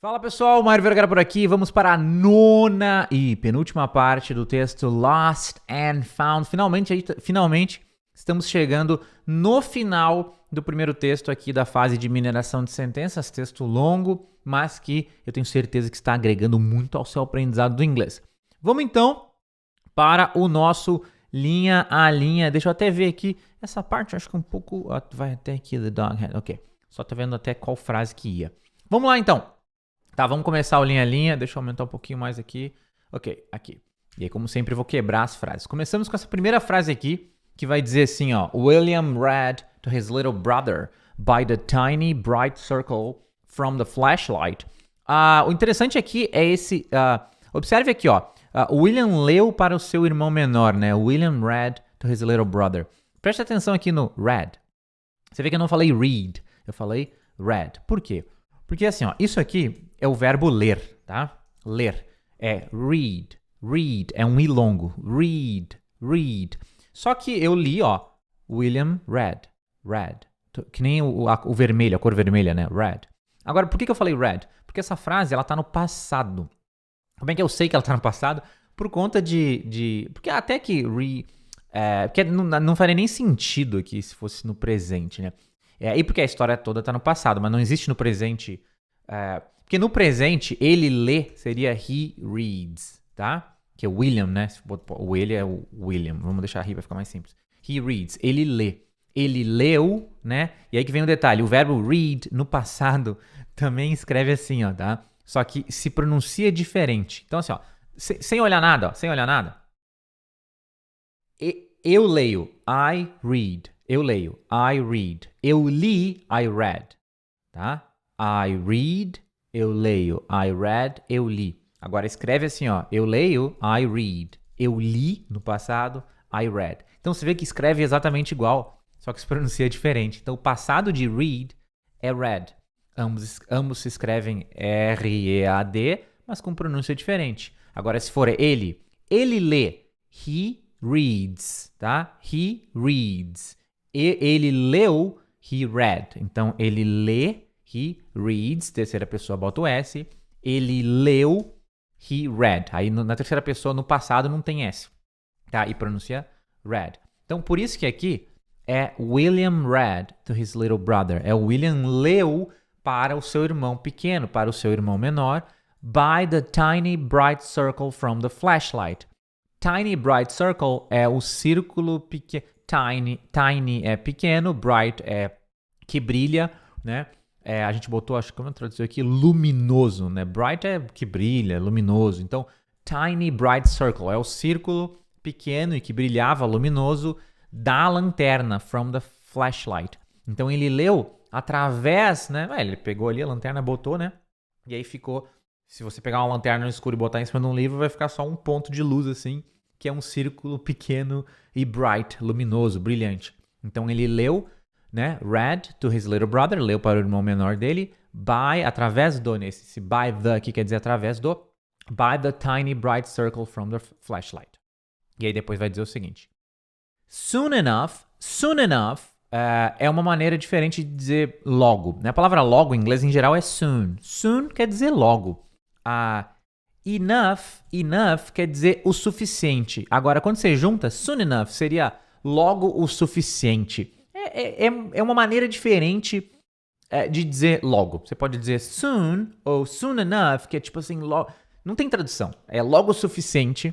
Fala pessoal, Mário Vergara por aqui. Vamos para a nona e penúltima parte do texto Lost and Found. Finalmente estamos chegando no final do primeiro texto aqui da fase de mineração de sentenças. Texto longo, mas que eu tenho certeza que está agregando muito ao seu aprendizado do inglês. Vamos então para o nosso linha a linha. Deixa eu até ver aqui. Essa parte eu acho que um pouco... vai até aqui, the dog head. Ok, só tô vendo até qual frase que ia. Vamos lá então. Tá, vamos começar o linha a linha. Deixa eu aumentar um pouquinho mais aqui. Ok, aqui. E aí, como sempre, eu vou quebrar as frases. Começamos com essa primeira frase aqui, que vai dizer assim, ó. William read to his little brother by the tiny bright circle from the flashlight. O interessante aqui é esse... observe aqui, ó. William leu para o seu irmão menor, né? William read to his little brother. Preste atenção aqui no read. Você vê que eu não falei read. Eu falei read. Por quê? Porque assim, ó, isso aqui é o verbo ler, tá? Ler. É read. Read. É um i longo. Read. Read. Só que eu li, ó. William read. Read. Que nem o vermelho, a cor vermelha, né? Read. Agora, por que eu falei read? Porque essa frase, ela tá no passado. Como é que eu sei que ela tá no passado? Por conta porque até que porque não faria nem sentido aqui se fosse no presente, né? E porque a história toda tá no passado, mas não existe no presente. Porque no presente, ele lê seria he reads, tá? Que é William, né? O ele é o William. Vamos deixar he para ficar mais simples. He reads. Ele lê. Ele leu, né? E aí que vem o detalhe. O verbo read, no passado, também escreve assim, ó, tá? Só que se pronuncia diferente. Então, assim, ó. Sem olhar nada, ó. Sem olhar nada. Eu leio. I read. Eu leio. I read. Eu li. I read. Tá? I read. Eu leio. I read. Eu li. Agora escreve assim, ó. Eu leio. I read. Eu li no passado. I read. Então você vê que escreve exatamente igual, só que se pronuncia diferente. Então o passado de read é read. Ambos se escrevem R-E-A-D, mas com pronúncia diferente. Agora se for ele lê. He reads, tá? He reads. Ele leu, he read. Então, ele lê, he reads. Terceira pessoa, bota o S. Ele leu, he read. Aí, na terceira pessoa, no passado, não tem S. Tá? E pronuncia read. Então, por isso que aqui é William read to his little brother. É William leu para o seu irmão pequeno, para o seu irmão menor, by the tiny bright circle from the flashlight. Tiny bright circle é o círculo pequeno. Tiny é pequeno, bright é que brilha, né? A gente botou, acho que como eu traduzi aqui, luminoso, né? Bright é que brilha, luminoso. Então, tiny bright circle é o círculo pequeno e que brilhava, luminoso, da lanterna, from the flashlight. Então, ele leu através, né? Ele pegou ali a lanterna, botou, né? E aí ficou, se você pegar uma lanterna no escuro e botar em cima de um livro, vai ficar só um ponto de luz, assim, que é um círculo pequeno e bright, luminoso, brilhante. Então ele leu, né, read to his little brother, leu para o irmão menor dele, através do, esse by the aqui quer dizer através do, by the tiny bright circle from the flashlight. E aí depois vai dizer o seguinte, soon enough é uma maneira diferente de dizer logo, né? A palavra logo em inglês em geral é soon. Soon quer dizer logo. Enough quer dizer o suficiente. Agora, quando você junta, soon enough seria logo o suficiente. É uma maneira diferente de dizer logo. Você pode dizer soon ou soon enough, que é tipo assim, não tem tradução. É logo o suficiente,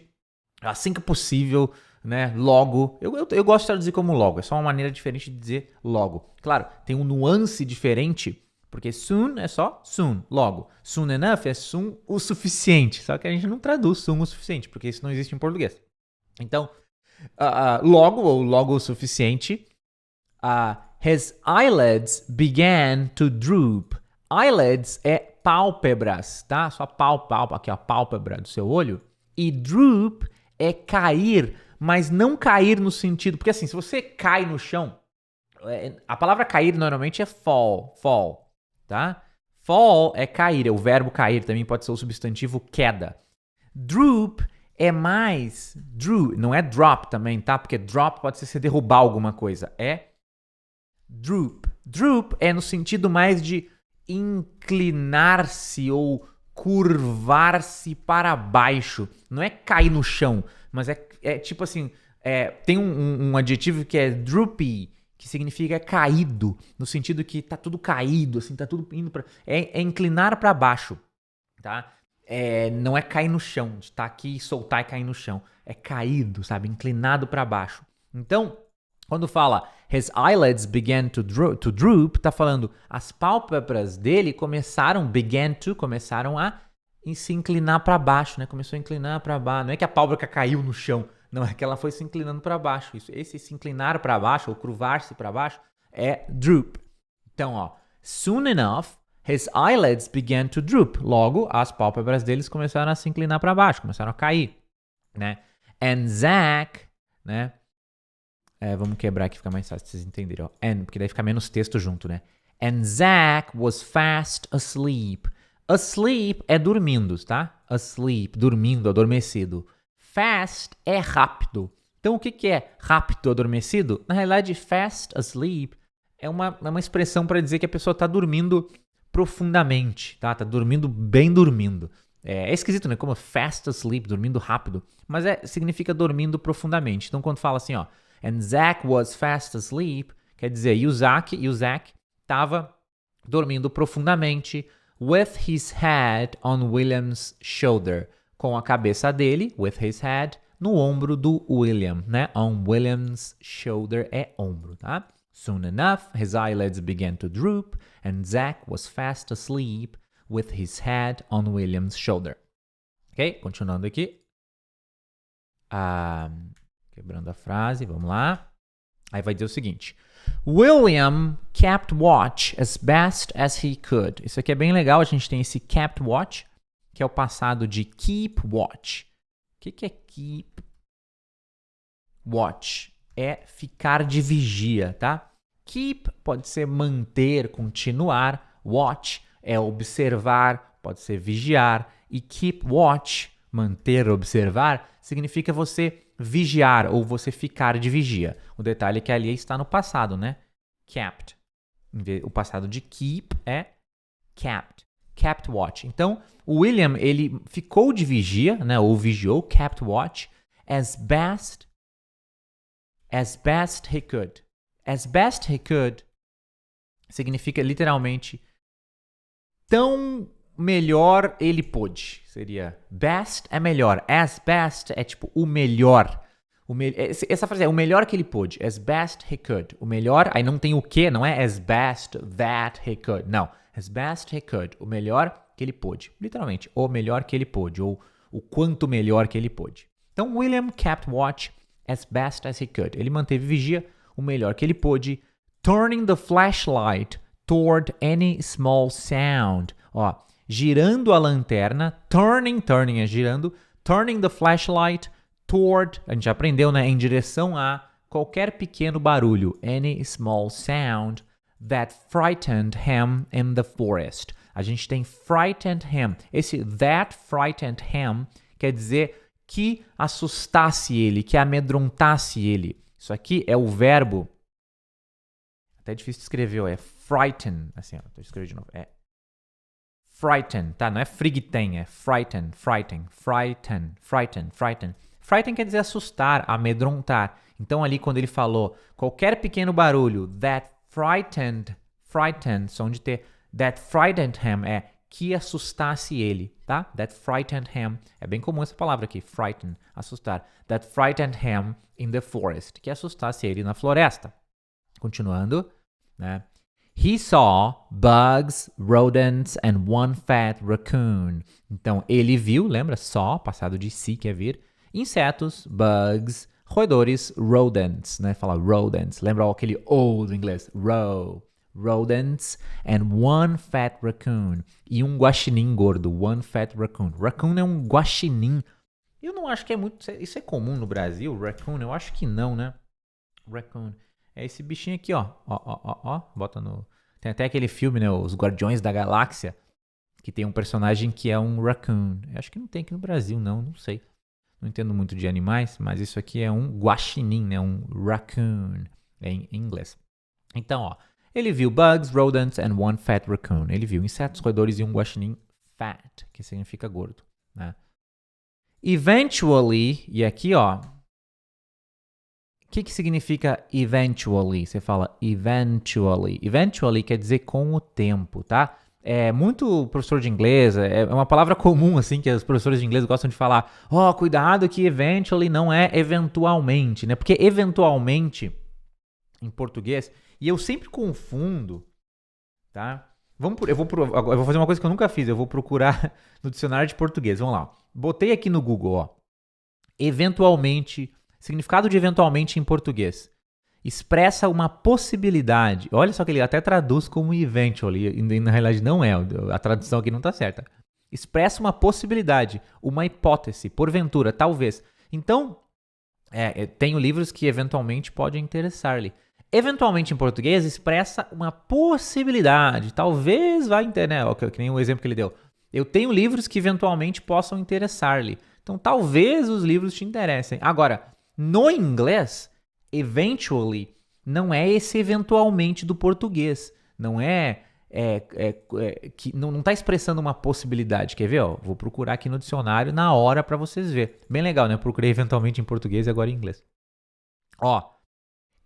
assim que possível, né? Logo. Eu gosto de traduzir como logo. É só uma maneira diferente de dizer logo. Claro, tem um nuance diferente. Porque soon é só soon, logo. Soon enough é soon o suficiente. Só que a gente não traduz soon o suficiente, porque isso não existe em português. Então, logo ou logo o suficiente. His eyelids began to droop. Eyelids é pálpebras, tá? Só aqui a pálpebra do seu olho. E droop é cair, mas não cair no sentido... Porque assim, se você cai no chão, a palavra cair normalmente é fall. Tá? Fall é cair, é o verbo cair, também pode ser o substantivo queda. Droop é mais... não é drop também, tá? Porque drop pode ser você derrubar alguma coisa. É droop. Droop é no sentido mais de inclinar-se ou curvar-se para baixo. Não é cair no chão, mas é tipo assim, tem um adjetivo que é droopy, que significa caído, no sentido que tá tudo caído, assim, tá tudo indo para é inclinar para baixo, tá? Não é cair no chão, de estar aqui e soltar e cair no chão. É caído, sabe? Inclinado para baixo. Então, quando fala his eyelids began to droop, tá falando as pálpebras dele começaram a se inclinar para baixo, né? Começou a inclinar para baixo. Não é que a pálpebra caiu no chão, não, é que ela foi se inclinando para baixo. Esse se inclinar para baixo ou curvar-se para baixo é droop. Então, ó, soon enough, his eyelids began to droop. Logo, as pálpebras deles começaram a se inclinar para baixo, começaram a cair, né? And Zach, né? Vamos quebrar aqui, fica mais fácil pra vocês entenderem, ó. And, porque daí fica menos texto junto, né? And Zach was fast asleep. Asleep é dormindo, tá? Asleep, dormindo, adormecido. Fast é rápido. Então, o que é rápido, adormecido? Na realidade, fast asleep é uma expressão para dizer que a pessoa está dormindo profundamente, tá? Tá dormindo, bem dormindo. É esquisito, né? Como fast asleep, dormindo rápido. Mas significa dormindo profundamente. Então, quando fala assim, ó, and Zach was fast asleep, quer dizer, e o Zach estava dormindo profundamente with his head on William's shoulder, com a cabeça dele, with his head, no ombro do William, né? On William's shoulder é ombro, tá? Soon enough, his eyelids began to droop, and Zach was fast asleep with his head on William's shoulder. Ok? Continuando aqui. Quebrando a frase, vamos lá. Aí vai dizer o seguinte. William kept watch as best as he could. Isso aqui é bem legal, a gente tem esse kept watch, que é o passado de keep watch. O que é keep watch? É ficar de vigia, tá? Keep pode ser manter, continuar. Watch é observar, pode ser vigiar. E keep watch, manter, observar, significa você vigiar ou você ficar de vigia. O detalhe é que ali está no passado, né? Kept. O passado de keep é kept. Kept watch. Então, o William, ele ficou de vigia, né? Ou vigiou, kept watch, as best he could. As best he could significa literalmente tão melhor ele pôde. Seria best é melhor. As best é tipo o melhor. Essa frase é o melhor que ele pôde. As best he could. O melhor, aí não tem o que, não é as best that he could. Não. As best he could. O melhor que ele pôde. Literalmente, o melhor que ele pôde. Ou o quanto melhor que ele pôde. Então, William kept watch as best as he could. Ele manteve vigia o melhor que ele pôde. Turning the flashlight toward any small sound. Ó, girando a lanterna. Turning é girando. Turning the flashlight toward, a gente já aprendeu, né? Em direção a qualquer pequeno barulho. Any small sound that frightened him in the forest. A gente tem frightened him. Esse that frightened him quer dizer que assustasse ele, que amedrontasse ele. Isso aqui é o verbo. Até difícil de escrever, ó. É frighten. Assim, ó. Vou escrever de novo. É frighten, tá? Não é frigten, é frighten. Frighten quer dizer assustar, amedrontar. Então, ali, quando ele falou qualquer pequeno barulho, that frightened, só onde ter that frightened him é que assustasse ele, tá? That frightened him. É bem comum essa palavra aqui, frighten, assustar. That frightened him in the forest. Que assustasse ele na floresta. Continuando, né? He saw bugs, rodents and one fat raccoon. Então, ele viu, lembra? Saw, passado de see, que é vir. Insetos, bugs, roedores, rodents, né? Fala rodents. Lembra aquele O do inglês? Rodents and one fat raccoon. E um guaxinim gordo, one fat raccoon. Raccoon é um guaxinim. Eu não acho que é muito... Isso é comum no Brasil, raccoon? Eu acho que não, né? Raccoon. É esse bichinho aqui, ó. Ó. Bota no... Tem até aquele filme, né? Os Guardiões da Galáxia. Que tem um personagem que é um raccoon. Eu acho que não tem aqui no Brasil, não sei. Não entendo muito de animais, mas isso aqui é um guaxinim, né? Um raccoon em inglês. Então, ó. Ele viu bugs, rodents and one fat raccoon. Ele viu insetos, roedores e um guaxinim fat, que significa gordo, né? Eventually, e aqui, ó, o que significa eventually? Você fala eventually. Eventually quer dizer com o tempo, tá? É muito professor de inglês, é uma palavra comum, assim, que os professores de inglês gostam de falar. Cuidado que eventually não é eventualmente, né? Porque eventualmente, em português, e eu sempre confundo, tá? Eu vou fazer uma coisa que eu nunca fiz, eu vou procurar no dicionário de português, vamos lá. Botei aqui no Google, ó. Eventualmente, significado de eventualmente em português. Expressa uma possibilidade. Olha só que ele até traduz como eventually, e na realidade não é, a tradução aqui não está certa. Expressa uma possibilidade, uma hipótese, porventura, talvez. Então, tenho livros que eventualmente podem interessar-lhe. Eventualmente em português expressa uma possibilidade, talvez vá entender, né? Que nem o exemplo que ele deu. Eu tenho livros que eventualmente possam interessar-lhe. Então, talvez os livros te interessem. Agora, no inglês, eventually não é esse eventualmente do português. Não que não está expressando uma possibilidade. Quer ver? Ó, vou procurar aqui no dicionário na hora para vocês verem. Bem legal, né? Eu procurei eventualmente em português e agora em inglês. Ó, o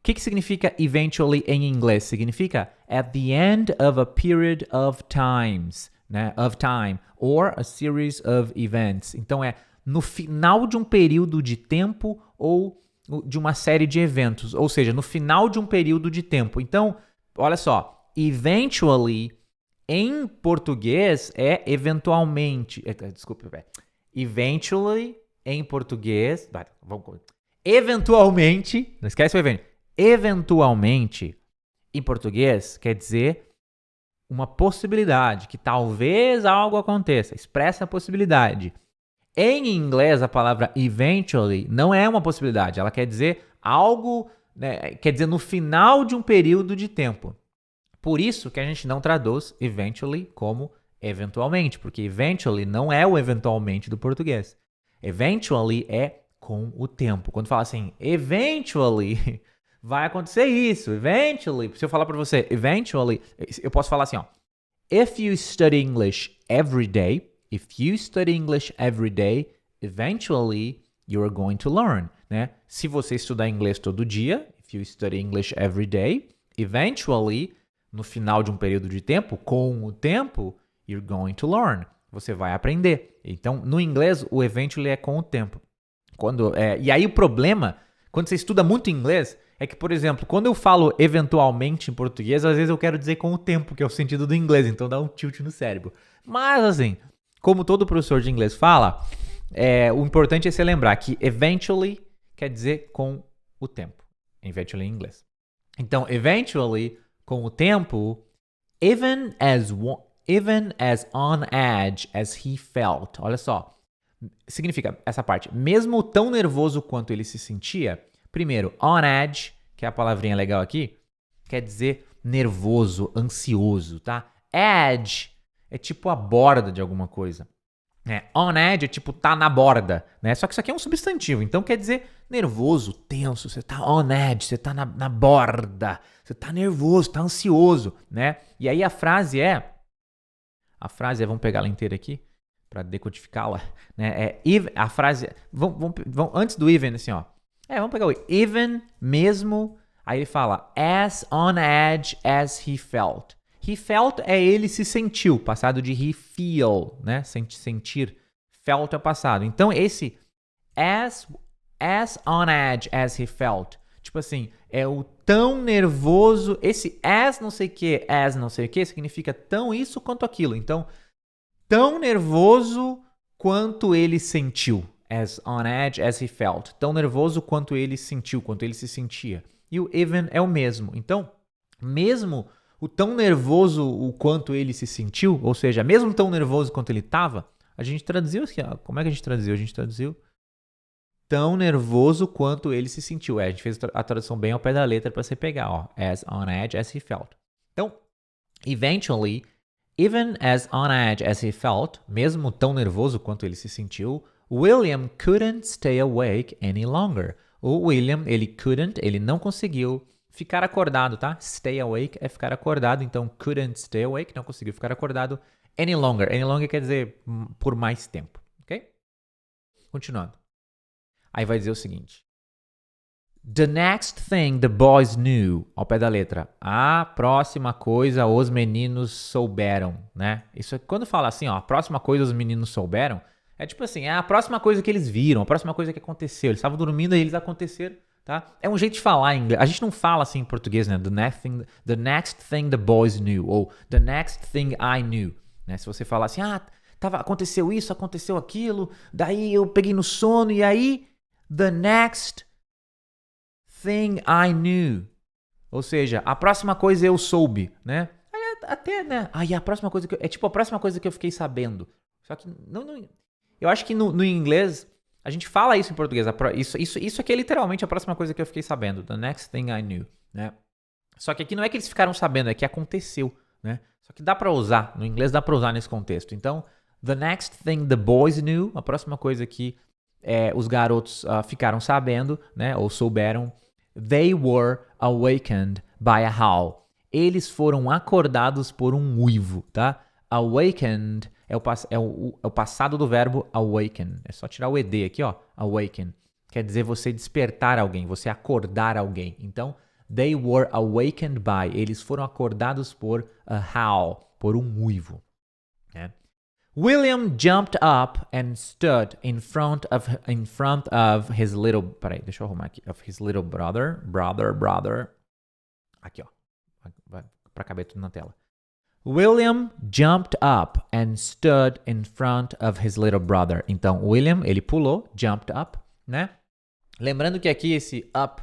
que significa eventually em inglês? Significa at the end of a period of times, né? Of time, or a series of events. Então é no final de um período de tempo ou de uma série de eventos, ou seja, no final de um período de tempo. Então, olha só, eventually em português é eventualmente. Eventually em português. Eventualmente, não esquece o evento. Eventualmente em português quer dizer uma possibilidade, que talvez algo aconteça. Expressa a possibilidade. Em inglês, a palavra eventually não é uma possibilidade. Ela quer dizer algo, né, quer dizer no final de um período de tempo. Por isso que a gente não traduz eventually como eventualmente, porque eventually não é o eventualmente do português. Eventually é com o tempo. Quando fala assim, eventually vai acontecer isso, eventually. Se eu falar para você, eventually, eu posso falar assim, ó. If you study English every day, eventually you are going to learn, né? Se você estudar inglês todo dia, if you study English every day, eventually, no final de um período de tempo, com o tempo, you're going to learn. Você vai aprender. Então, no inglês, o eventually é com o tempo. E aí o problema, quando você estuda muito inglês, é que, por exemplo, quando eu falo eventualmente em português, às vezes eu quero dizer com o tempo, que é o sentido do inglês, então dá um tilt no cérebro. Mas, assim, como todo professor de inglês fala, o importante é você lembrar que eventually quer dizer com o tempo. Eventually em inglês. Então, eventually, com o tempo, even as on edge as he felt. Olha só. Significa essa parte. Mesmo tão nervoso quanto ele se sentia. Primeiro, on edge, que é a palavrinha legal aqui, quer dizer nervoso, ansioso, tá? Edge é tipo a borda de alguma coisa. On edge é tipo tá na borda, né? Só que isso aqui é um substantivo, então quer dizer nervoso, tenso, você tá on edge, você tá na borda, você tá nervoso, tá ansioso, né? E aí a frase é, vamos pegar ela inteira aqui para decodificá-la, né? A frase, vamos, antes do even, assim, ó. Vamos pegar o even, mesmo, aí ele fala, as on edge as he felt. He felt é ele se sentiu, passado de he feel, né? Sentir. Felt é passado. Então, esse as on edge as he felt. Tipo assim, é o tão nervoso. Esse as não sei o que, significa tão isso quanto aquilo. Então, tão nervoso quanto ele sentiu. As on edge as he felt. Tão nervoso quanto ele sentiu, quanto ele se sentia. E o even é o mesmo. Então, mesmo o tão nervoso o quanto ele se sentiu, ou seja, mesmo tão nervoso quanto ele estava, a gente traduziu aqui, ó. Como é que a gente traduziu? A gente traduziu tão nervoso quanto ele se sentiu. A gente fez a tradução bem ao pé da letra para você pegar, ó. As on edge as he felt. Então, eventually, even as on edge as he felt, mesmo tão nervoso quanto ele se sentiu, William couldn't stay awake any longer. O William, ele não conseguiu ficar acordado, tá? Stay awake é ficar acordado, então couldn't stay awake, não conseguiu ficar acordado. Any longer. Any longer quer dizer por mais tempo, ok? Continuando. Aí vai dizer o seguinte. The next thing the boys knew, ao pé da letra, a próxima coisa os meninos souberam, né? Isso é quando fala assim, ó, a próxima coisa os meninos souberam, é tipo assim, é a próxima coisa que eles viram, a próxima coisa que aconteceu. Eles estavam dormindo e eles aconteceram, tá? É um jeito de falar em inglês. A gente não fala assim em português, né? The next thing the boys knew, ou the next thing I knew, né? Se você falar assim, aconteceu isso, aconteceu aquilo, daí eu peguei no sono e aí, the next thing I knew. Ou seja, a próxima coisa eu soube, né? Até, né? A próxima coisa é tipo a próxima coisa que eu fiquei sabendo. Só que não eu acho que no inglês a gente fala isso em português. Isso aqui é literalmente a próxima coisa que eu fiquei sabendo. The next thing I knew, né? Só que aqui não é que eles ficaram sabendo, é que aconteceu, né? Só que dá pra usar, no inglês dá pra usar nesse contexto. Então, the next thing the boys knew, a próxima coisa que os garotos ficaram sabendo, né? Ou souberam. They were awakened by a howl. Eles foram acordados por um uivo, tá? Awakened é o passado do verbo awaken. É só tirar o ed aqui, ó. Awaken. Quer dizer você despertar alguém, você acordar alguém. Então, they were awakened by. Eles foram acordados por a howl, por um uivo. Né? William jumped up and stood in front of his little... Peraí, deixa eu arrumar aqui. Of his little brother. Brother. Aqui, ó. Vai pra caber tudo na tela. William jumped up and stood in front of his little brother. Então, William, ele pulou, jumped up, né? Lembrando que aqui esse up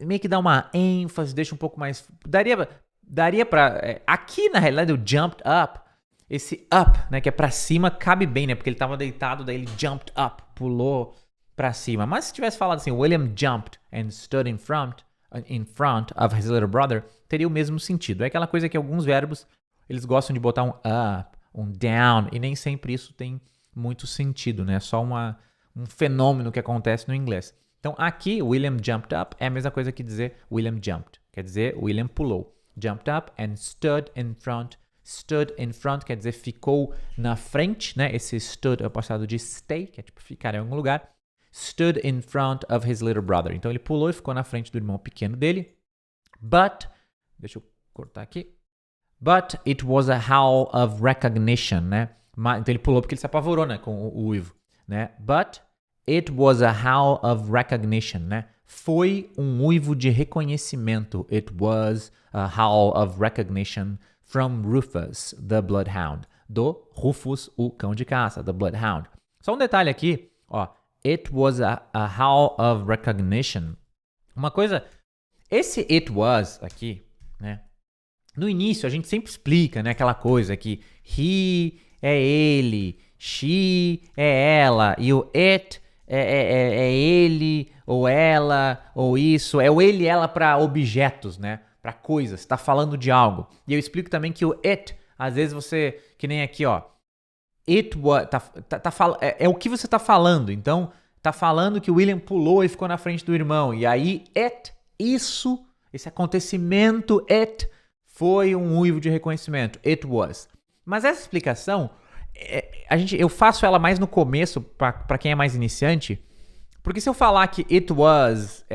meio que dá uma ênfase, deixa um pouco mais... Daria pra... aqui, na realidade, o jumped up... Esse up, né, que é pra cima, cabe bem, né? Porque ele tava deitado, daí ele jumped up, pulou pra cima. Mas se tivesse falado assim, William jumped and stood in front of his little brother, teria o mesmo sentido. É aquela coisa que alguns verbos, eles gostam de botar um up, um down, e nem sempre isso tem muito sentido, né? É só um fenômeno que acontece no inglês. Então, aqui, William jumped up é a mesma coisa que dizer William jumped. Quer dizer, William pulou. Jumped up and stood in front. Stood in front quer dizer ficou na frente, né? Esse stood é o passado de stay, que é tipo ficar em algum lugar. Stood in front of his little brother. Então ele pulou e ficou na frente do irmão pequeno dele. But, deixa eu cortar aqui. But it was a howl of recognition, né? Então ele pulou porque ele se apavorou, né? Com o uivo, né? But it was a howl of recognition, né? Foi um uivo de reconhecimento. It was a howl of recognition from Rufus, the Bloodhound. Do Rufus, o cão de caça, the Bloodhound. Só um detalhe aqui, ó. It was a howl of recognition. Uma coisa... Esse it was aqui, né? No início, a gente sempre explica, né? Aquela coisa que he é ele, she é ela, e o it é ele, ou ela, ou isso. É o ele e ela para objetos, né? Para coisas, tá falando de algo. E eu explico também que o it, às vezes você, que nem aqui, ó, it was, é o que você tá falando. Então, tá falando que o William pulou e ficou na frente do irmão. E aí, esse acontecimento, foi um uivo de reconhecimento. It was. Mas essa explicação, eu faço ela mais no começo, para quem é mais iniciante, porque se eu falar que it was,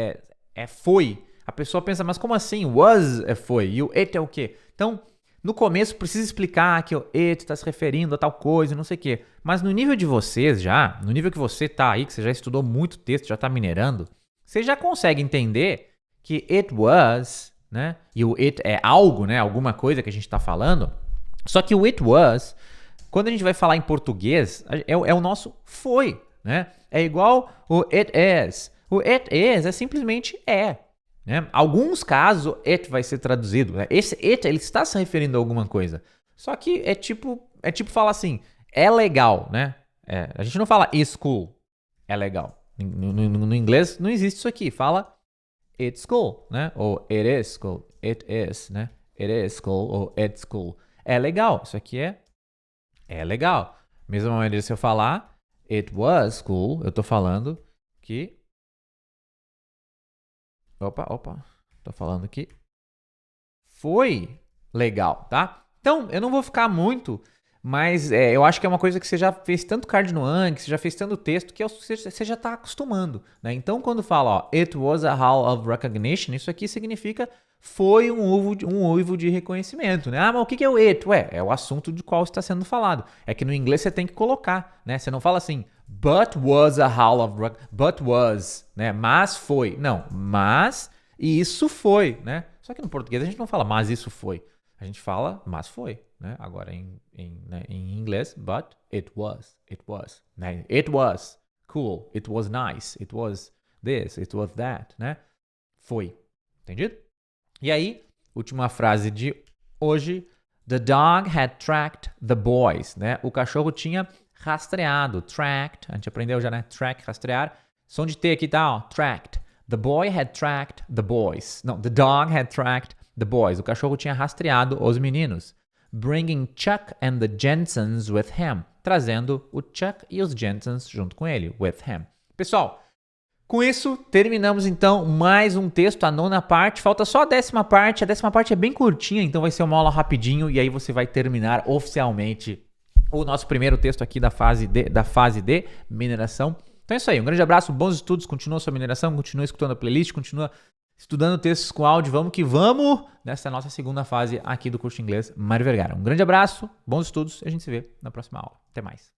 foi, a pessoa pensa, mas como assim? Was foi. E o it é o quê? Então, no começo, precisa explicar que o it está se referindo a tal coisa, não sei o quê. Mas no nível de vocês já, no nível que você tá aí, que você já estudou muito texto, já tá minerando, você já consegue entender que it was, né? E o it é algo, né? Alguma coisa que a gente tá falando. Só que o it was, quando a gente vai falar em português, é o nosso foi, né? É igual o it is. O it is é simplesmente é. Né? Alguns casos, it vai ser traduzido. Né? Esse it, ele está se referindo a alguma coisa. Só que é tipo falar assim, é legal, né? A gente não fala is cool, é legal. No inglês não existe isso aqui. Fala it's cool, né? Ou it is cool, it is, né? It is cool ou it's cool. É legal. Isso aqui é legal. Mesma maneira se eu falar it was cool, eu tô falando que... Opa. Tô falando que foi legal, tá? Então, eu não vou ficar muito, mas eu acho que é uma coisa que você já fez tanto cardinal que você já fez tanto texto, que você já tá acostumando, né? Então, quando fala, ó, it was a hall of recognition, isso aqui significa foi um uivo de reconhecimento, né? Ah, mas o que é o it? Ué, é o assunto de qual está sendo falado. É que no inglês você tem que colocar, né? Você não fala assim, but was a hall of but was, né? Mas foi. Não, mas e isso foi, né? Só que no português a gente não fala mas isso foi. A gente fala mas foi, né? Agora em inglês, but it was, né? It was cool, it was nice, it was this, it was that, né? Foi. Entendido? E aí, última frase de hoje. The dog had tracked the boys, né? O cachorro tinha rastreado, tracked, a gente aprendeu já, né? Track, rastrear. Som de T aqui tá, ó, tracked. The boy had tracked the boys. Não, the dog had tracked the boys. O cachorro tinha rastreado os meninos. Bringing Chuck and the Jensens with him. Trazendo o Chuck e os Jensens junto com ele, with him. Pessoal, com isso, terminamos então mais um texto, a 9ª parte. Falta só a 10ª parte. A 10ª parte é bem curtinha, então vai ser uma aula rapidinho e aí você vai terminar oficialmente o nosso primeiro texto aqui da fase de mineração. Então é isso aí, um grande abraço, bons estudos, continua sua mineração, continua escutando a playlist, continua estudando textos com áudio, vamos que vamos, nessa nossa segunda fase aqui do curso de inglês Mário Vergara. Um grande abraço, bons estudos e a gente se vê na próxima aula. Até mais.